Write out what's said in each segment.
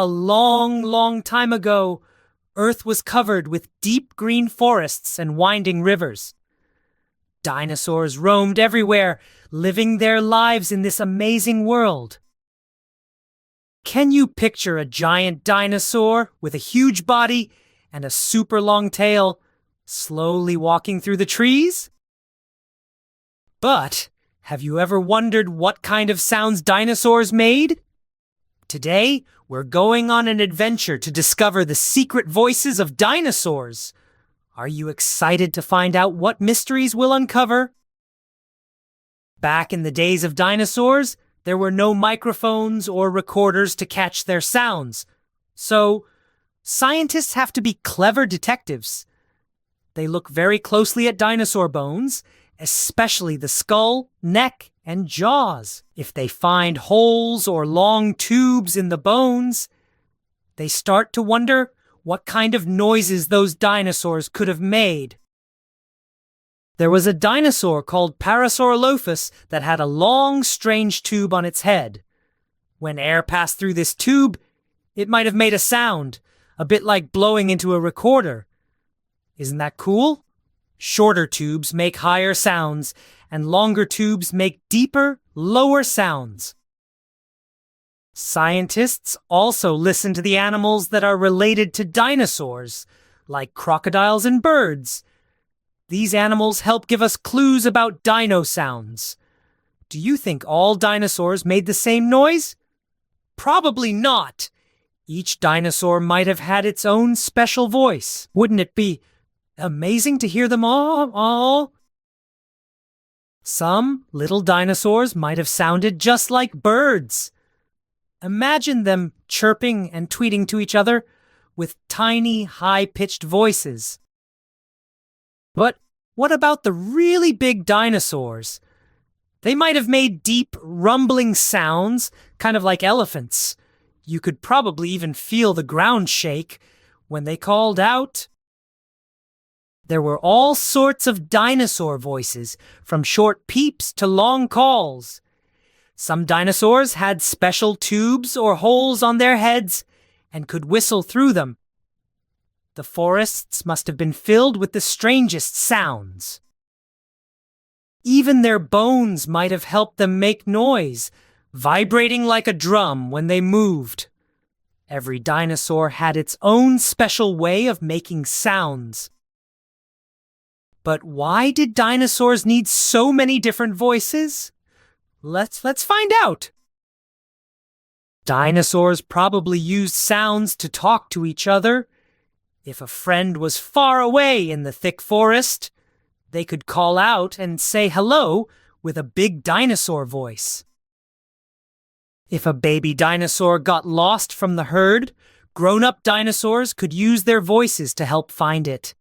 A long, long time ago, Earth was covered with deep green forests and winding rivers. Dinosaurs roamed everywhere, living their lives in this amazing world. Can you picture a giant dinosaur with a huge body and a super long tail, slowly walking through the trees? But have you ever wondered what kind of sounds dinosaurs made? Today, we're going on an adventure to discover the secret voices of dinosaurs. Are you excited to find out what mysteries we'll uncover? Back in the days of dinosaurs, there were no microphones or recorders to catch their sounds. So, scientists have to be clever detectives. They look very closely at dinosaur bones, especially the skull, neck, and jaws. If they find holes or long tubes in the bones, they start to wonder what kind of noises those dinosaurs could have made. There was a dinosaur called Parasaurolophus that had a long, strange tube on its head. When air passed through this tube, it might have made a sound, a bit like blowing into a recorder. Isn't that cool? Shorter tubes make higher sounds, and longer tubes make deeper, lower sounds. Scientists also listen to the animals that are related to dinosaurs, like crocodiles and birds. These animals help give us clues about dino sounds. Do you think all dinosaurs made the same noise? Probably not. Each dinosaur might have had its own special voice. Wouldn't it be amazing to hear them all? Some little dinosaurs might have sounded just like birds. Imagine them chirping and tweeting to each other with tiny, high-pitched voices. But what about the really big dinosaurs? They might have made deep, rumbling sounds, kind of like elephants. You could probably even feel the ground shake when they called out. There were all sorts of dinosaur voices, from short peeps to long calls. Some dinosaurs had special tubes or holes on their heads and could whistle through them. The forests must have been filled with the strangest sounds. Even their bones might have helped them make noise, vibrating like a drum when they moved. Every dinosaur had its own special way of making sounds. But why did dinosaurs need so many different voices? Let's find out. Dinosaurs probably used sounds to talk to each other. If a friend was far away in the thick forest, they could call out and say hello with a big dinosaur voice. If a baby dinosaur got lost from the herd, grown-up dinosaurs could use their voices to help find it.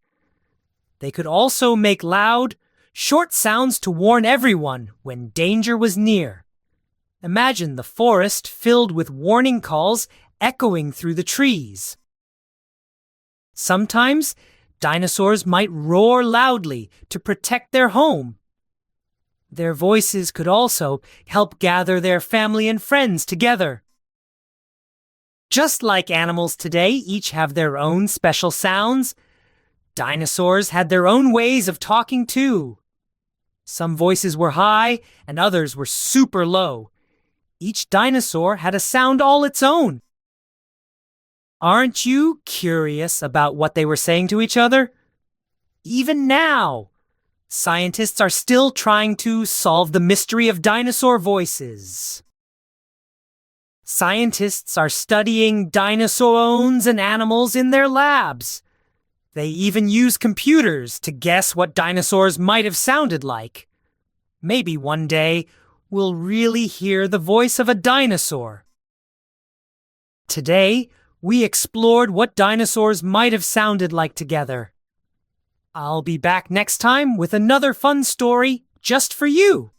They could also make loud, short sounds to warn everyone when danger was near. Imagine the forest filled with warning calls echoing through the trees. Sometimes, dinosaurs might roar loudly to protect their home. Their voices could also help gather their family and friends together. Just like animals today each have their own special sounds, dinosaurs had their own ways of talking too. Some voices were high and others were super low. Each dinosaur had a sound all its own. Aren't you curious about what they were saying to each other? Even now, scientists are still trying to solve the mystery of dinosaur voices. Scientists are studying dinosaurs and animals in their labs. They even use computers to guess what dinosaurs might have sounded like. Maybe one day we'll really hear the voice of a dinosaur. Today, we explored what dinosaurs might have sounded like together. I'll be back next time with another fun story just for you.